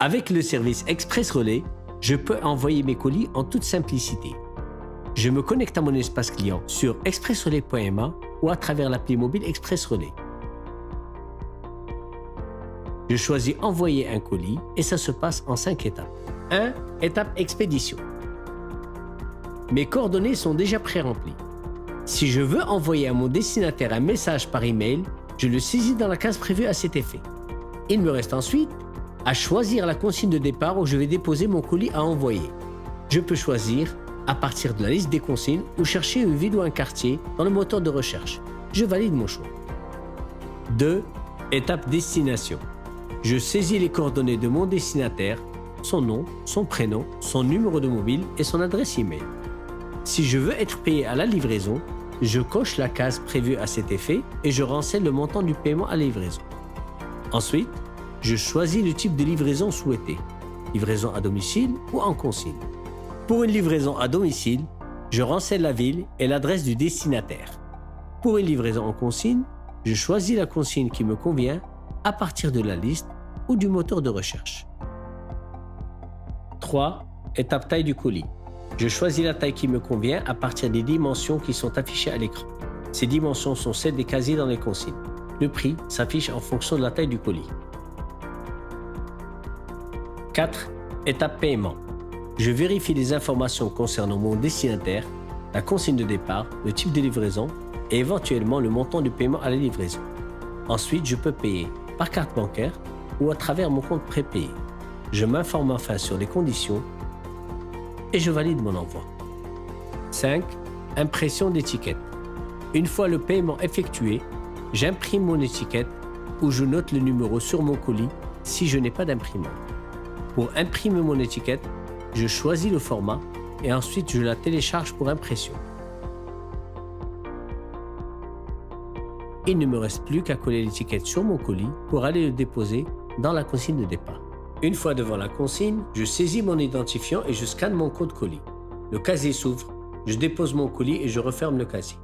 Avec le service Express Relais, je peux envoyer mes colis en toute simplicité. Je me connecte à mon espace client sur expressrelais.ma ou à travers l'appli mobile Express Relais. Je choisis Envoyer un colis et ça se passe en 5 étapes. 1. Étape expédition. Mes coordonnées sont déjà pré-remplies. Si je veux envoyer à mon destinataire un message par email, je le saisis dans la case prévue à cet effet. Il me reste ensuite à choisir la consigne de départ où je vais déposer mon colis à envoyer. Je peux choisir à partir de la liste des consignes ou chercher une ville ou un quartier dans le moteur de recherche. Je valide mon choix. 2. Étape destination. Je saisis les coordonnées de mon destinataire, son nom, son prénom, son numéro de mobile et son adresse email. Si je veux être payé à la livraison, je coche la case prévue à cet effet et je renseigne le montant du paiement à la livraison. Ensuite, je choisis le type de livraison souhaité, livraison à domicile ou en consigne. Pour une livraison à domicile, je renseigne la ville et l'adresse du destinataire. Pour une livraison en consigne, je choisis la consigne qui me convient à partir de la liste ou du moteur de recherche. 3. Étape taille du colis. Je choisis la taille qui me convient à partir des dimensions qui sont affichées à l'écran. Ces dimensions sont celles des casiers dans les consignes. Le prix s'affiche en fonction de la taille du colis. 4. Étape paiement. Je vérifie les informations concernant mon destinataire, la consigne de départ, le type de livraison et éventuellement le montant du paiement à la livraison. Ensuite, je peux payer par carte bancaire ou à travers mon compte prépayé. Je m'informe enfin sur les conditions et je valide mon envoi. 5. Impression d'étiquette. Une fois le paiement effectué, j'imprime mon étiquette ou je note le numéro sur mon colis si je n'ai pas d'imprimante. Pour imprimer mon étiquette, je choisis le format et ensuite je la télécharge pour impression. Il ne me reste plus qu'à coller l'étiquette sur mon colis pour aller le déposer dans la consigne de départ. Une fois devant la consigne, je saisis mon identifiant et je scanne mon code colis. Le casier s'ouvre, je dépose mon colis et je referme le casier.